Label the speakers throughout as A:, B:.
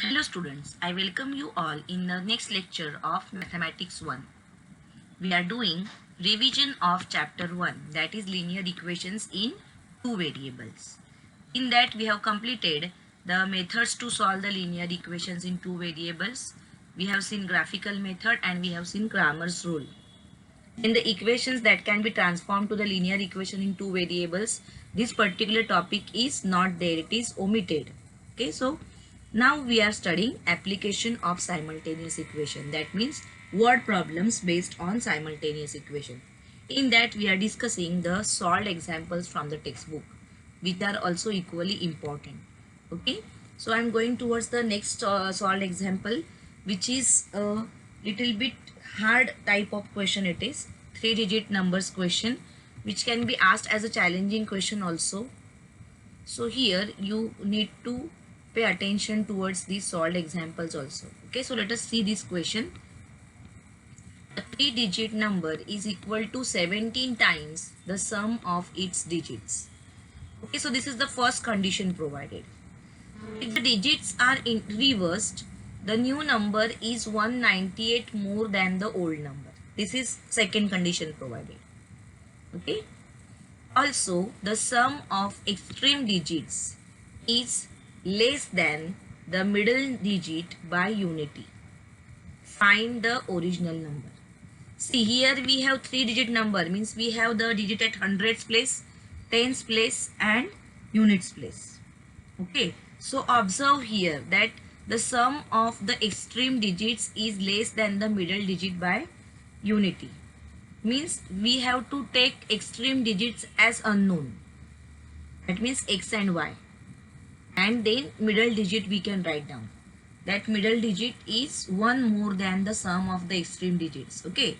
A: Hello students, I welcome you all in the next lecture of Mathematics 1. We are doing revision of chapter 1, that is linear equations in two variables. In that we have completed the methods to solve the linear equations in two variables. We have seen graphical method and we have seen Cramer's rule. In the equations that can be transformed to the linear equation in two variables, this particular topic is not there, it is omitted. Okay, so now we are studying application of simultaneous equation. That means word problems based on simultaneous equation. In that we are discussing the solved examples from the textbook, which are also equally important. Okay, so I'm going towards the next solved example, which is a little bit hard type of question. It is 3-digit numbers question, which can be asked as a challenging question also. So here you need to pay attention towards these solved examples also. Okay, so let us see this question. A 3-digit number is equal to 17 times the sum of its digits. Okay, so this is the first condition provided. If the digits are reversed, the new number is 198 more than the old number. This is second condition provided. Okay. Also, the sum of extreme digits is less than the middle digit by unity. Find the original number. See, here we have 3-digit number, means we have the digit at hundreds place, tens place and units place. Okay, so observe here that the sum of the extreme digits is less than the middle digit by unity. Means we have to take extreme digits as unknown. That means x and y. And then middle digit we can write down. That middle digit is 1 more than the sum of the extreme digits. Okay.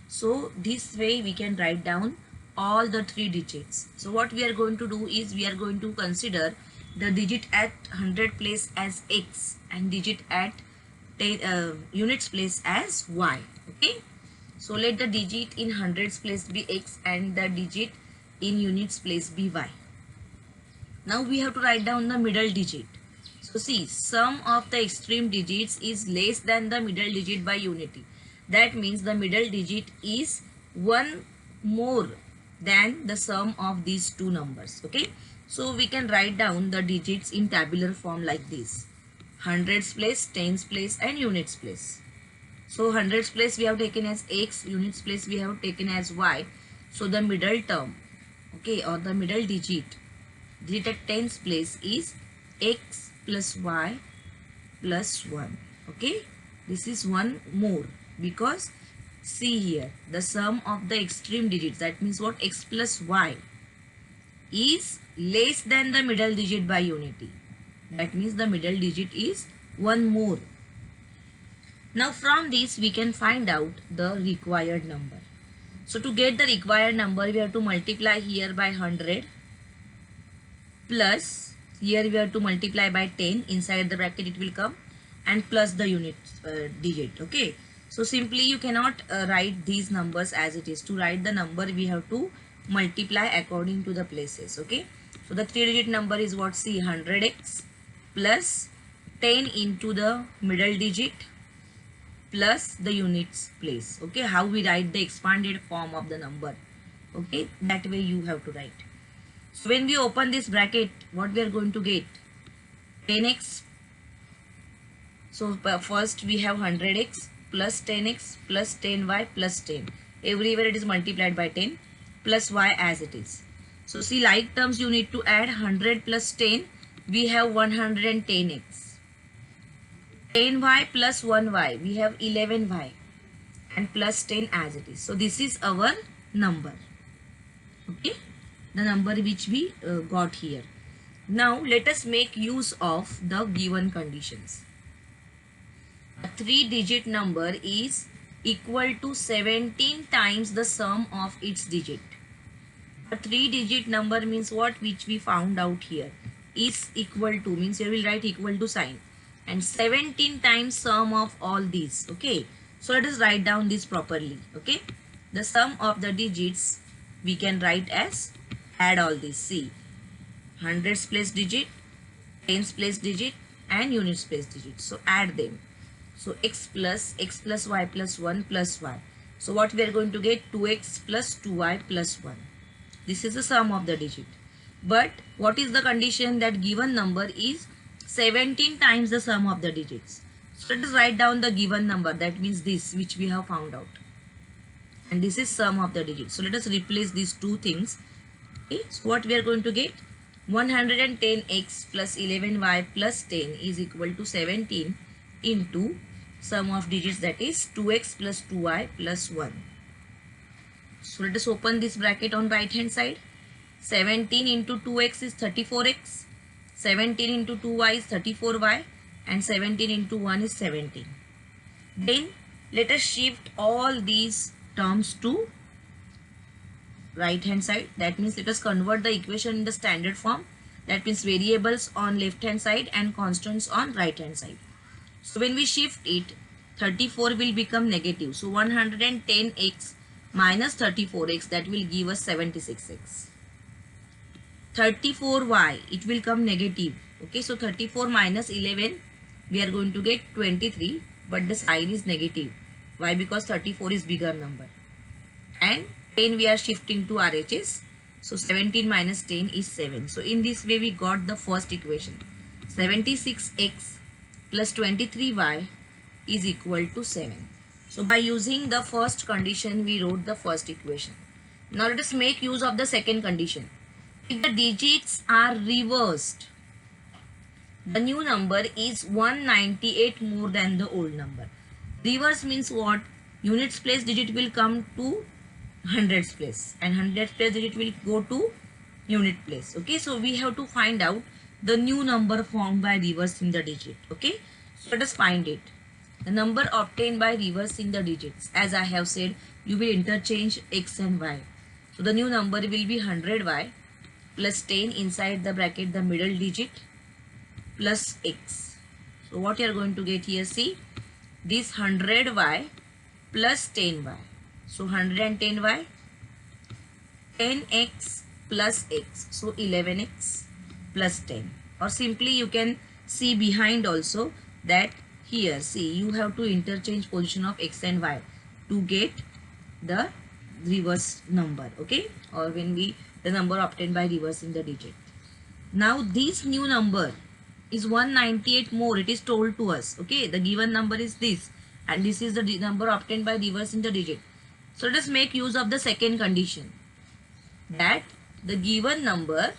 A: So this way we can write down all the 3 digits. So what we are going to do is we are going to consider the digit at 100 place as x and digit at units place as y. Okay. So let the digit in hundreds place be x and the digit in units place be y. Now we have to write down the middle digit. So see, sum of the extreme digits is less than the middle digit by unity. That means the middle digit is 1 more than the sum of these two numbers. Okay. So we can write down the digits in tabular form like this. Hundreds place, tens place and units place. So hundreds place we have taken as x, units place we have taken as y. So the middle term, okay, or the middle digit at tens place is x plus y plus 1. Okay, this is 1 more because see here the sum of the extreme digits, that means what, x plus y is less than the middle digit by unity. That means the middle digit is 1 more. Now from this we can find out the required number. So to get the required number we have to multiply here by 100 plus here we have to multiply by 10, inside the bracket it will come, and plus the unit digit. Okay, so simply you cannot write these numbers as it is. To write the number we have to multiply according to the places. Okay, so the 3-digit number is what, see, 100x plus 10 into the middle digit plus the units place. Okay, how we write the expanded form of the number. Okay, that way you have to write. So when we open this bracket, what we are going to get? 10x. So first we have 100x plus 10x plus 10y plus 10. Everywhere it is multiplied by 10 plus y as it is. So see, like terms you need to add 100 plus 10. We have 110x. 10y plus 1y, we have 11y and plus 10 as it is. So this is our number. Okay, the number which we got here. Now let us make use of the given conditions. A 3-digit number is equal to 17 times the sum of its digit. A 3-digit number means what, which we found out here, is equal to, means here we'll write equal to sign, and 17 times sum of all these. Okay, so let us write down this properly. Okay, the sum of the digits we can write as, add all these. See, hundreds place digit, tens place digit and units place digits. So add them. So x plus y plus 1 plus y. So what we are going to get? 2x plus 2y plus 1. This is the sum of the digit. But what is the condition? That given number is 17 times the sum of the digits. So let us write down the given number. That means this which we have found out. And this is sum of the digits. So let us replace these two things. Okay. So what we are going to get? 110x plus 11y plus 10 is equal to 17 into sum of digits, that is 2x plus 2y plus 1. So let us open this bracket on right hand side. 17 into 2x is 34x. 17 into 2y is 34y. And 17 into 1 is 17. Then let us shift all these terms to right hand side. That means let us convert the equation in the standard form. That means variables on left hand side and constants on right hand side. So when we shift it, 34 will become negative. So 110x minus 34x, that will give us 76x. 34y, it will come negative. Okay, so 34 minus 11, we are going to get 23, but the sign is negative. Why? Because 34 is bigger number. And 10 we are shifting to RHS. So 17 minus 10 is 7. So in this way we got the first equation. 76x plus 23y is equal to 7. So by using the first condition, we wrote the first equation. Now let us make use of the second condition. If the digits are reversed, the new number is 198 more than the old number. Reverse means what? Units place digit will come to hundreds place and hundreds place digit will go to unit place. Okay, so we have to find out the new number formed by reversing the digit. Okay, so let us find it. The number obtained by reversing the digits, as I have said, you will interchange x and y. So the new number will be 100y plus 10 inside the bracket the middle digit plus x. So what you are going to get here, see, this 100y plus 10y. So 110y, 10x plus x. So 11x plus 10. Or simply you can see behind also that here, see, you have to interchange position of x and y to get the reverse number. Okay, or when we the number obtained by reversing the digit. Now this new number is 198 more. It is told to us. Okay, the given number is this, and this is the number obtained by reversing the digit. So let us make use of the second condition, that the given number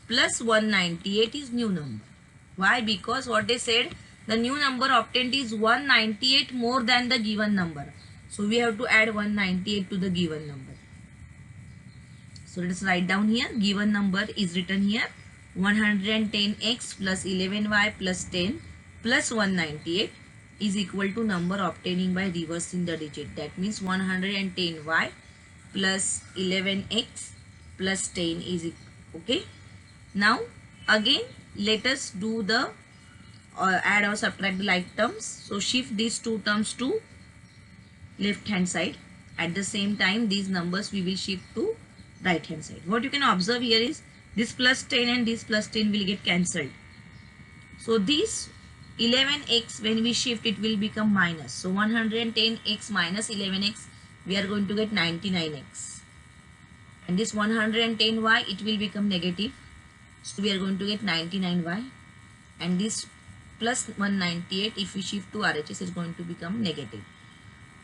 A: plus 198 is new number. Why? Because what they said, the new number obtained is 198 more than the given number. So we have to add 198 to the given number. So let us write down here. Given number is written here. 110x plus 11y plus 10 plus 198 is equal to number obtaining by reversing the digit. That means 110y plus 11x plus 10 is equal. Okay. Now again let us do the add or subtract the like terms. So shift these two terms to left hand side. At the same time these numbers we will shift to right hand side. What you can observe here is this plus 10 and this plus 10 will get cancelled. So this 11x, when we shift it will become minus. So 110x minus 11x, we are going to get 99x. And this 110y, it will become negative. So we are going to get 99y. And this plus 198, if we shift to RHS, is going to become negative.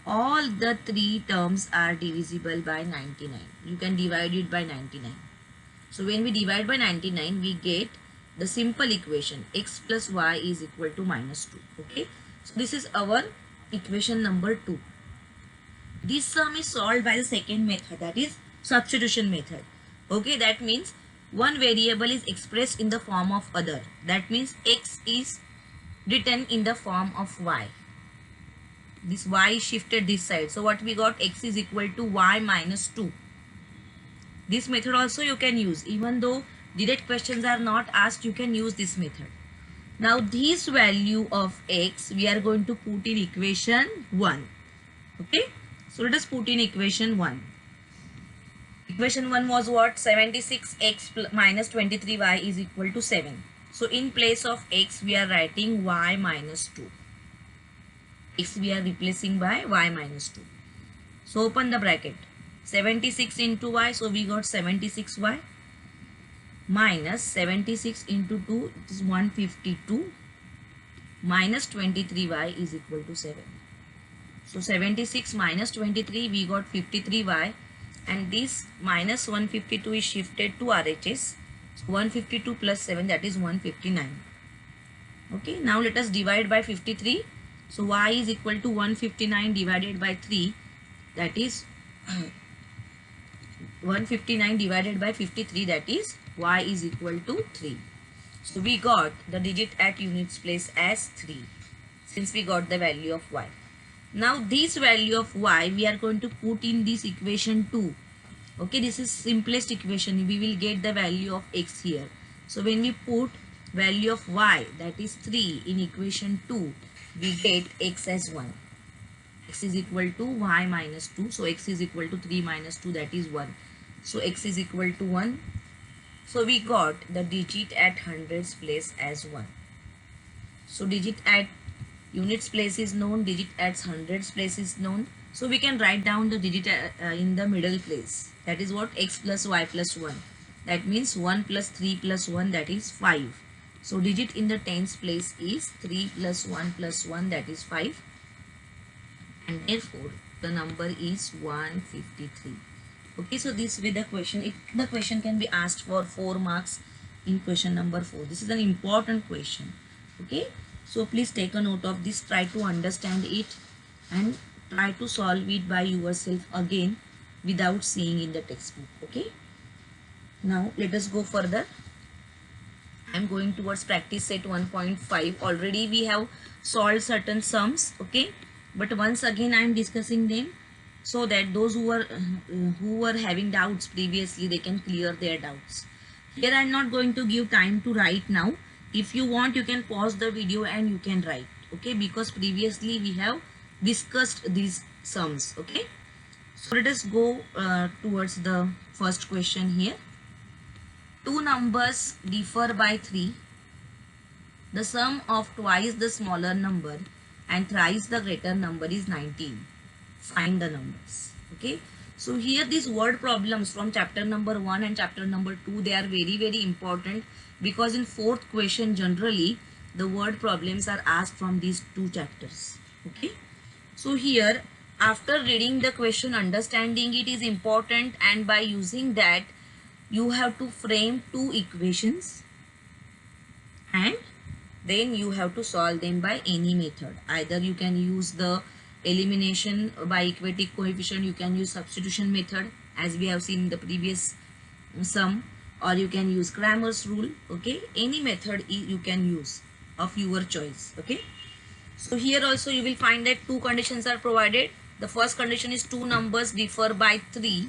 A: All the three terms are divisible by 99. You can divide it by 99. So when we divide by 99, we get the simple equation x plus y is equal to minus 2. Okay. So this is our equation number 2. This sum is solved by the second method, that is substitution method. Okay. That means one variable is expressed in the form of other. That means x is written in the form of y. This y is shifted this side. So what we got, x is equal to y minus 2. This method also you can use. Even though direct questions are not asked, you can use this method. Now this value of x we are going to put in equation 1. Okay. So let us put in equation 1. Equation 1 was what? 76x minus 23y is equal to 7. So in place of x we are writing y minus 2. X we are replacing by y minus 2. So open the bracket. 76 into y, so we got 76y minus 76 into 2, it is 152, minus 23y is equal to 7. So 76 minus 23, we got 53y, and this minus 152 is shifted to RHS. So 152 plus 7, that is 159. Okay, now let us divide by 53. So y is equal to 159 divided by 3, that is 159 divided by 53, that is y is equal to 3. So we got the digit at units place as 3 since we got the value of y. Now this value of y we are going to put in this equation 2. Okay, this is simplest equation. We will get the value of x here. So when we put value of y, that is 3, in equation 2, we get x as 1. X is equal to y minus 2. So x is equal to 3 minus 2, that is 1. So x is equal to 1. So we got the digit at hundreds place as 1. So digit at units place is known, digit at hundreds place is known. So we can write down the digit in the middle place. That is what? X plus y plus 1. That means 1 plus 3 plus 1, that is 5. So digit in the tens place is 3 plus 1 plus 1, that is 5. And therefore the number is 153. Okay, so this way the question can be asked for 4 marks in question number 4. This is an important question. Okay, so please take a note of this, try to understand it and try to solve it by yourself again without seeing in the textbook. Okay, now let us go further. I am going towards practice set 1.5. Already we have solved certain sums. Okay, but once again I am discussing them so that those who were having doubts previously, they can clear their doubts. Here I am not going to give time to write now. If you want, you can pause the video and you can write. Okay, because previously we have discussed these sums. Okay, so let us go towards the first question here. Two numbers differ by 3. The sum of twice the smaller number and thrice the greater number is 19. Find the numbers. Okay, so here these word problems from chapter number 1 and chapter number 2, they are very important, because in fourth question generally the word problems are asked from these two chapters. Okay, so here after reading the question, understanding it is important, and by using that you have to frame two equations and then you have to solve them by any method. Either you can use the elimination by equatic coefficient, you can use substitution method as we have seen in the previous sum, or you can use Cramer's rule. Okay, any method you can use of your choice. Okay, so here also you will find that two conditions are provided. The first condition is two numbers differ by 3.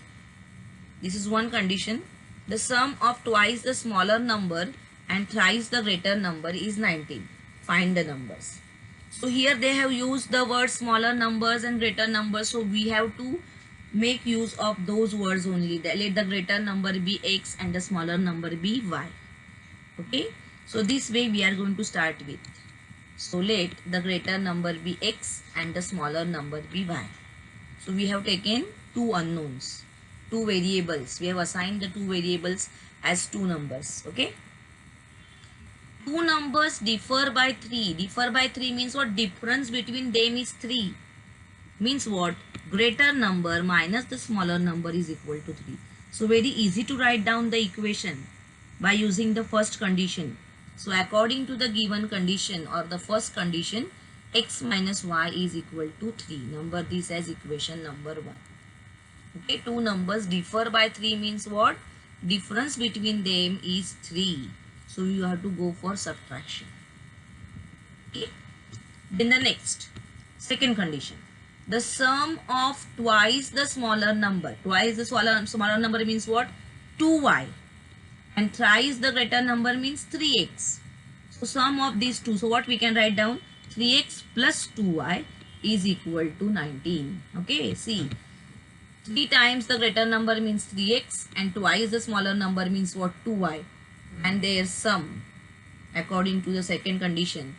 A: This is one condition. The sum of twice the smaller number and thrice the greater number is 19. Find the numbers. So here they have used the word smaller numbers and greater numbers. So we have to make use of those words only. Let the greater number be x and the smaller number be y. Okay, so this way we are going to start with. So let the greater number be x and the smaller number be y. So we have taken two unknowns, two variables. We have assigned the two variables as two numbers. Okay, two numbers differ by 3. Differ by 3 means what? Difference between them is 3. Means what? Greater number minus the smaller number is equal to 3. So very easy to write down the equation by using the first condition. So according to the given condition or the first condition, x minus y is equal to 3. Number this as equation number 1. Okay, two numbers differ by 3 means what? Difference between them is 3. So you have to go for subtraction. Okay. Then the next, second condition. The sum of twice the smaller number. Twice the smaller number means what? 2y. And thrice the greater number means 3x. So sum of these two. So what we can write down? 3x plus 2y is equal to 19. Okay, see. 3 times the greater number means 3x and twice the smaller number means what? 2y. And their sum according to the second condition,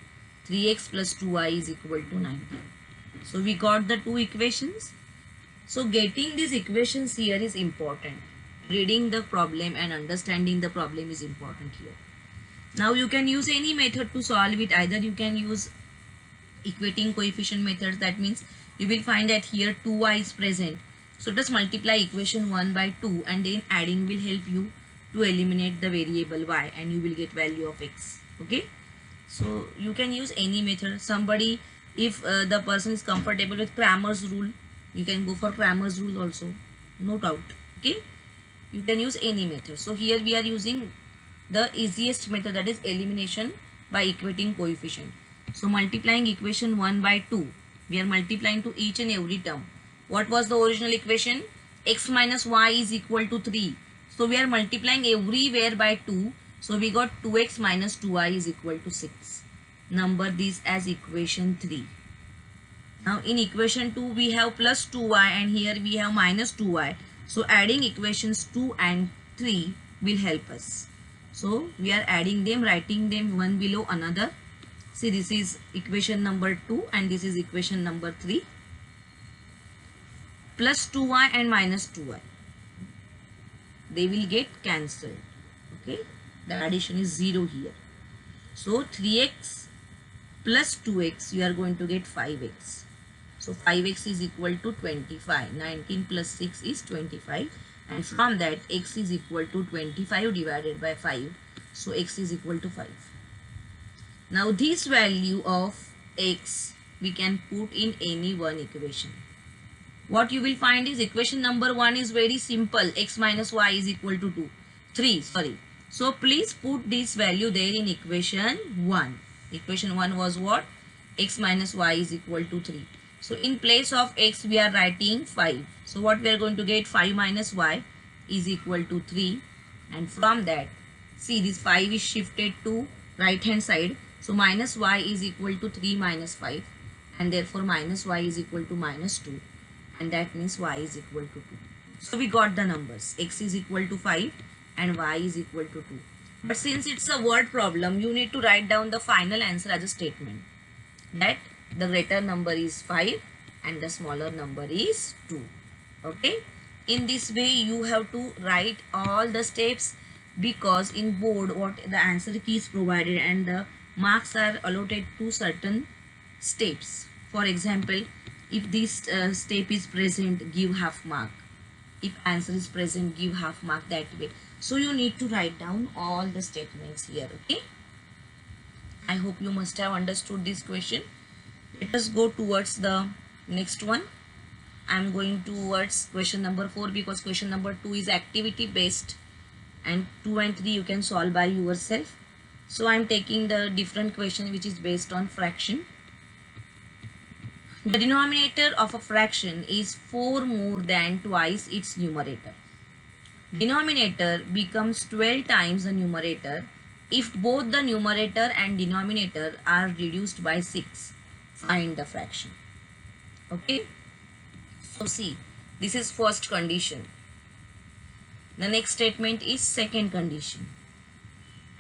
A: 3x plus 2y is equal to 19. So we got the two equations. So getting these equations here is important. Reading the problem and understanding the problem is important here. Now you can use any method to solve it. Either you can use equating coefficient methods. That means you will find that here 2y is present. So just multiply equation 1 by 2 and then adding will help you to eliminate the variable y and you will get value of x. Okay. So you can use any method. Somebody, if the person is comfortable with Cramer's rule, you can go for Cramer's rule also. No doubt. Okay. You can use any method. So here we are using the easiest method, that is elimination by equating coefficient. So multiplying equation 1 by 2, we are multiplying to each and every term. What was the original equation? X minus y is equal to 3. So we are multiplying everywhere by 2. So we got 2x minus 2y is equal to 6. Number this as equation 3. Now in equation 2 we have plus 2y and here we have minus 2y. So adding equations 2 and 3 will help us. So we are adding them, writing them one below another. See, this is equation number 2 and this is equation number 3. Plus 2y and minus 2y. They will get cancelled. Okay. The addition is 0 here. So 3x plus 2x, you are going to get 5x. So 5x is equal to 25. 19 plus 6 is 25. And from that, x is equal to 25 divided by 5. So x is equal to 5. Now this value of x we can put in any one equation. What you will find is equation number 1 is very simple. X minus y is equal to 3. So please put this value there in equation 1. Equation 1 was what? X minus y is equal to 3. So in place of x we are writing 5. So what we are going to get? 5 minus y is equal to 3. And from that, see, this 5 is shifted to right hand side. So minus y is equal to 3 minus 5. And therefore minus y is equal to minus 2. And that means y is equal to 2. So we got the numbers. X is equal to 5 and y is equal to 2. But since it's a word problem, you need to write down the final answer as a statement. That the greater number is 5 and the smaller number is 2. Okay. In this way you have to write all the steps, because in board what the answer key is provided and the marks are allotted to certain steps. For example, if this step is present, give half mark. If answer is present, give half mark, that way. So you need to write down all the statements here. Okay. I hope you must have understood this question. Let us go towards the next one. I am going towards question number 4 because question number 2 is activity based and 2 and 3 you can solve by yourself. So I am taking the different question which is based on fraction. The denominator of a fraction is 4 more than twice its numerator. Denominator becomes 12 times the numerator if both the numerator and denominator are reduced by 6. Find the fraction. Okay. So see, this is first condition. The next statement is second condition.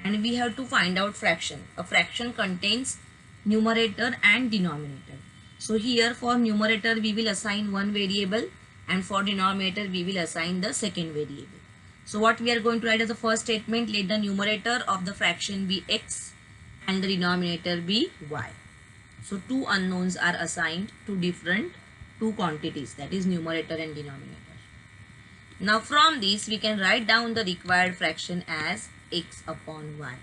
A: And we have to find out fraction. A fraction contains numerator and denominator. So here for numerator we will assign one variable and for denominator we will assign the second variable. So what we are going to write as the first statement, let the numerator of the fraction be x and the denominator be y. So two unknowns are assigned to different two quantities, that is numerator and denominator. Now from this we can write down the required fraction as x upon y.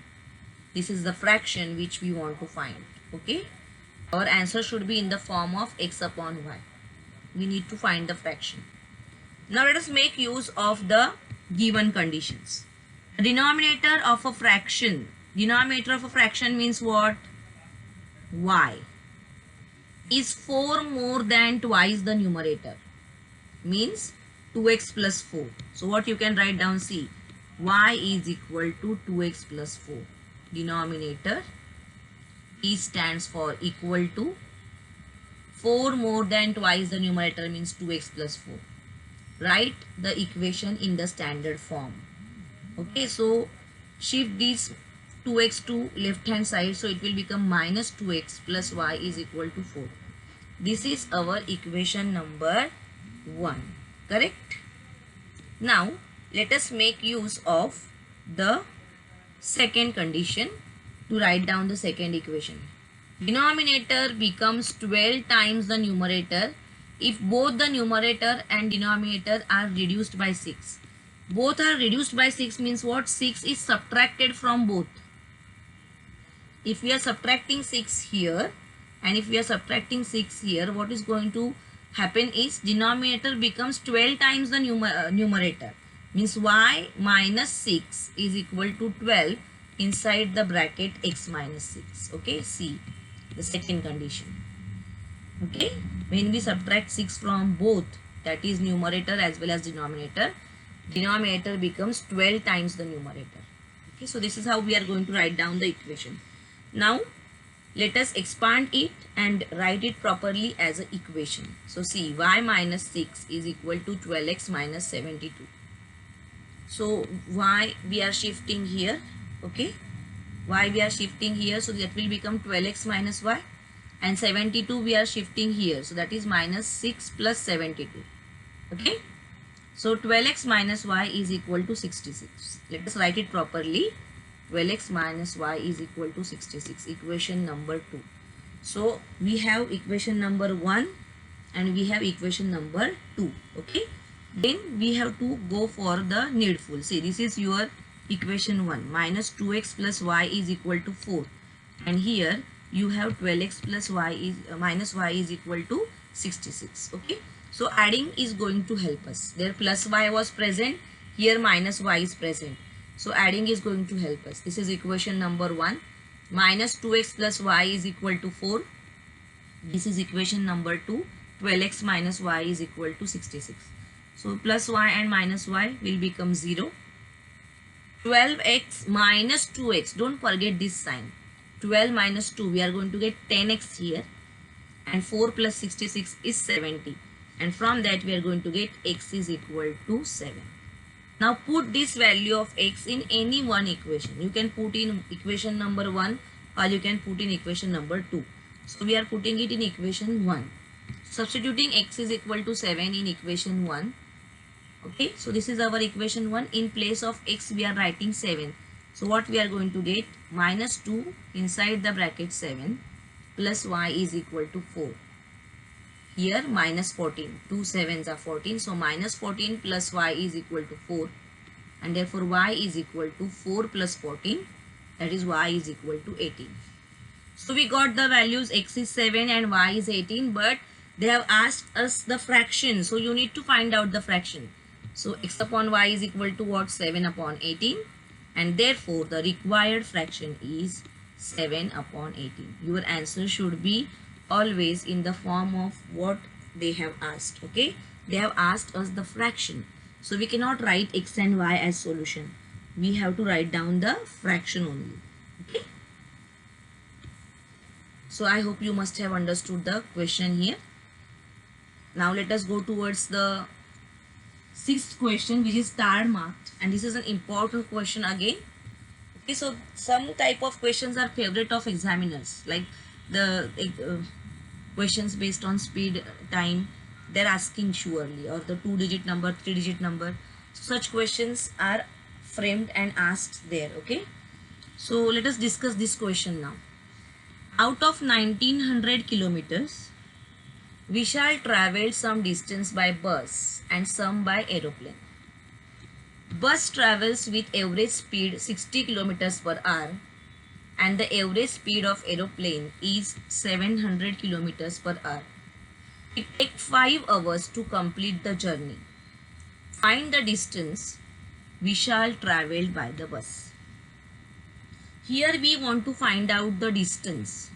A: This is the fraction which we want to find. Okay. Our answer should be in the form of x upon y. We need to find the fraction. Now let us make use of the given conditions. The denominator of a fraction means what? Y is 4 more than twice the numerator, means 2x plus 4. So what you can write down, see, y is equal to 2x plus 4. Denominator, E stands for equal to 4 more than twice the numerator means 2x plus 4. Write the equation in the standard form. Okay, so shift this 2x to left hand side, so it will become minus 2x plus y is equal to 4. This is our equation number 1. Correct? Now let us make use of the second condition to write down the second equation. Denominator becomes 12 times the numerator if both the numerator and denominator are reduced by 6. Both are reduced by 6 means what? 6 is subtracted from both. If we are subtracting 6 here and if we are subtracting 6 here, what is going to happen is denominator becomes 12 times the numerator. Means y minus 6 is equal to 12 inside the bracket x minus 6. Okay, see the second condition. Okay, when we subtract 6 from both, that is numerator as well as denominator becomes 12 times the numerator. Okay, so this is how we are going to write down the equation. Now let us expand it and write it properly as an equation. So see, y minus 6 is equal to 12x minus 72. So y we are shifting here. Okay, y we are shifting here, so that will become 12x minus y, and 72 we are shifting here, so that is minus 6 plus 72. Okay, so 12x minus y is equal to 66. Let us write it properly. 12x minus y is equal to 66, equation number 2. So we have equation number 1 and we have equation number 2. Okay, then we have to go for the needful. See, this is your equation 1, minus 2x plus y is equal to 4, and here you have 12x plus y is minus y is equal to 66. Okay, so adding is going to help us. There plus y was present, here minus y is present, so adding is going to help us. This is equation number 1, minus 2x plus y is equal to 4. This is equation number 2, 12x minus y is equal to 66. So plus y and minus y will become 0. 12x minus 2x, don't forget this sign. 12 minus 2, we are going to get 10x here, and 4 plus 66 is 70, and from that we are going to get x is equal to 7. Now put this value of x in any one equation. You can put in equation number 1 or you can put in equation number 2. So we are putting it in equation 1. Substituting x is equal to 7 in equation 1. Okay, so this is our equation 1. In place of x we are writing 7. So what we are going to get? Minus 2 inside the bracket 7 plus y is equal to 4. Here minus 14. 2 7s are 14. So minus 14 plus y is equal to 4. And therefore y is equal to 4 plus 14. That is y is equal to 18. So we got the values, x is 7 and y is 18. But they have asked us the fraction. So you need to find out the fraction. So x upon y is equal to what? 7 upon 18. And therefore the required fraction is 7 upon 18. Your answer should be always in the form of what they have asked. Okay, they have asked us the fraction, so we cannot write x and y as solution. We have to write down the fraction only. Okay, so I hope you must have understood the question here. Now let us go towards the sixth question, which is star marked, and this is an important question again. Okay, so some type of questions are favorite of examiners, like the questions based on speed, time, they're asking surely, or the 2-digit number, 3-digit number. So such questions are framed and asked there. Okay, so let us discuss this question now. Out of 1900 kilometers, Vishal traveled some distance by bus and some by aeroplane. Bus travels with average speed 60 kilometers per hour, and the average speed of aeroplane is 700 kilometers per hour. It takes 5 hours to complete the journey. Find the distance Vishal traveled by the bus. Here we want to find out the distance.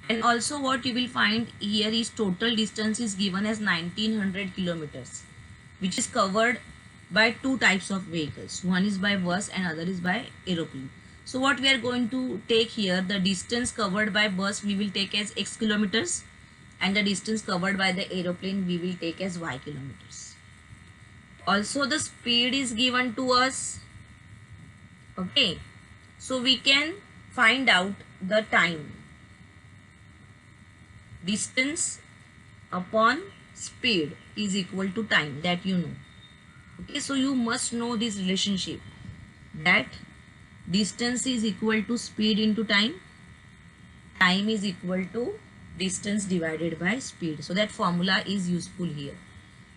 A: And also what you will find here is total distance is given as 1900 kilometers, which is covered by 2 types of vehicles. One is by bus and other is by aeroplane. So what we are going to take here, the distance covered by bus we will take as x kilometers, and the distance covered by the aeroplane we will take as y kilometers. Also the speed is given to us. Okay, So we can find out the time. Distance upon speed is equal to time, that you know. Okay, so you must know this relationship, that distance is equal to speed into time. Time is equal to distance divided by speed. So that formula is useful here.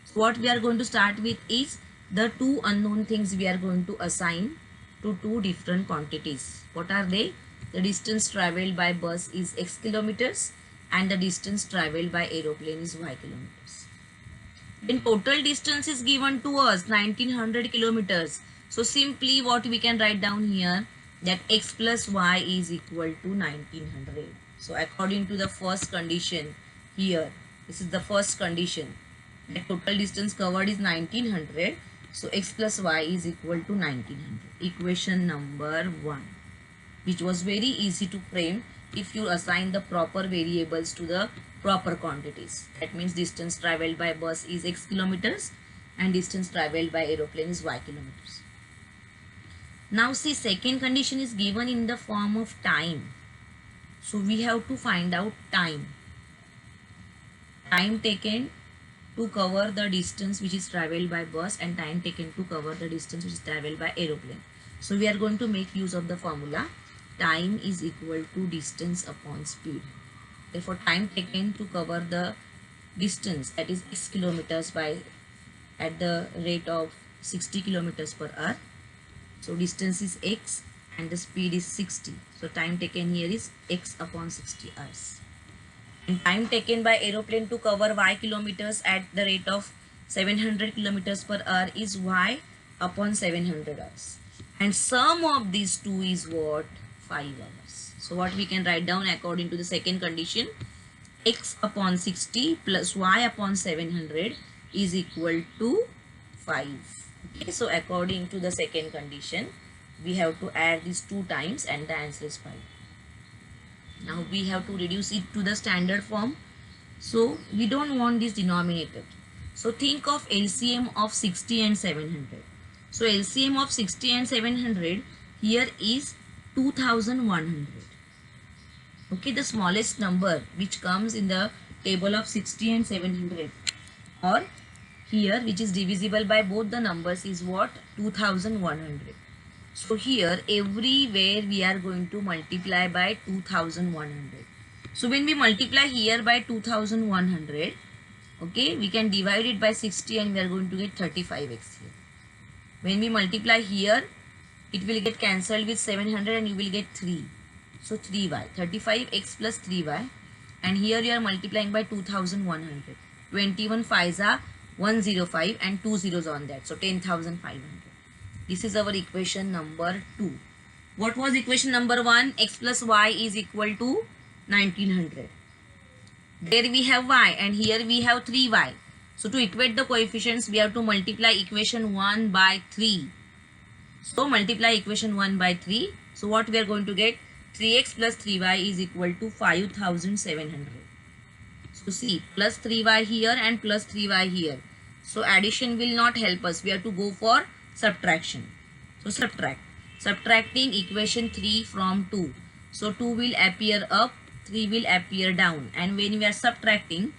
A: So what we are going to start with is the two unknown things we are going to assign to two different quantities. What are they? The distance traveled by bus is x kilometers and the distance traveled by aeroplane is y kilometers. Then total distance is given to us 1900 kilometers. So simply what we can write down here, that x plus y is equal to 1900. So according to the first condition here, this is the first condition. The total distance covered is 1900. So x plus y is equal to 1900. Equation number 1, which was very easy to frame if you assign the proper variables to the proper quantities. That means distance traveled by bus is x kilometers and distance traveled by aeroplane is y kilometers. Now see, second condition is given in the form of time. So we have to find out time. Time taken to cover the distance which is traveled by bus and time taken to cover the distance which is traveled by aeroplane. So we are going to make use of the formula time is equal to distance upon speed. Therefore time taken to cover the distance, that is x kilometers by at the rate of 60 kilometers per hour. So distance is x and the speed is 60. So time taken here is x upon 60 hours. And time taken by aeroplane to cover y kilometers at the rate of 700 kilometers per hour is y upon 700 hours. And sum of these two is what? 5 hours. So what we can write down according to the second condition, x upon 60 plus y upon 700 is equal to 5. Okay, so according to the second condition, we have to add these two times and the answer is 5. Now we have to reduce it to the standard form. So we don't want this denominator. So think of LCM of 60 and 700. So LCM of 60 and 700 here is 2100. Okay, the smallest number which comes in the table of 60 and 700, or here which is divisible by both the numbers, is what? 2100. So here everywhere we are going to multiply by 2100. So when we multiply here by 2100, okay, we can divide it by 60 and we are going to get 35x here. When we multiply here, it will get cancelled with 700 and you will get 3. So 3y, 35x plus 3y, and here you are multiplying by 2100. 21 5s are 105 and 2 zeros on that. So 10,500. This is our equation number 2. What was equation number 1? X plus y is equal to 1900. There we have y and here we have 3y. So to equate the coefficients, we have to multiply equation 1 by 3. So multiply equation 1 by 3. So what we are going to get? 3x plus 3y is equal to 5700. So see, plus 3y here and plus 3y here. So addition will not help us. We have to go for subtraction. So subtract. Subtracting equation 3 from 2. So 2 will appear up, 3 will appear down. And when we are subtracting,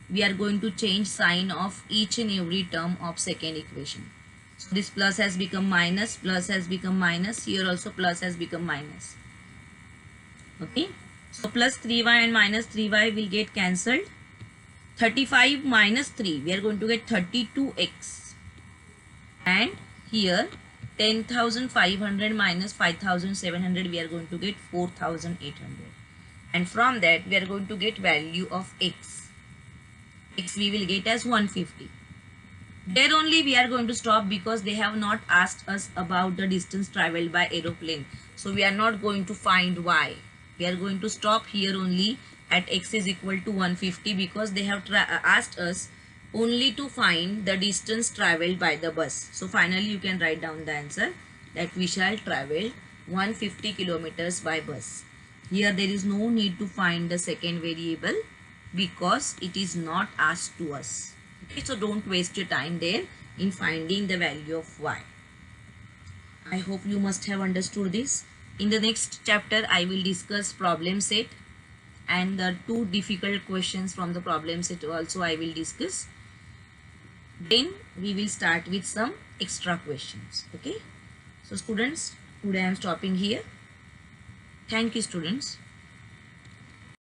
A: we are going to change sign of each and every term of second equation. So this plus has become minus, plus has become minus, here also plus has become minus. Okay, so plus 3y and minus 3y will get cancelled. 35 minus 3, we are going to get 32x. And here 10,500 minus 5,700, we are going to get 4,800. And from that we are going to get value of x. X we will get as 150. There only we are going to stop because they have not asked us about the distance traveled by aeroplane. So we are not going to find y. We are going to stop here only at x is equal to 150 because they have asked us only to find the distance traveled by the bus. So finally you can write down the answer, that we shall travel 150 kilometers by bus. Here there is no need to find the second variable because it is not asked to us. Okay, so don't waste your time there in finding the value of y. I hope you must have understood this. In the next chapter, I will discuss problem set, and the 2 difficult questions from the problem set also I will discuss. Then we will start with some extra questions. Okay. So students, today I am stopping here. Thank you, students.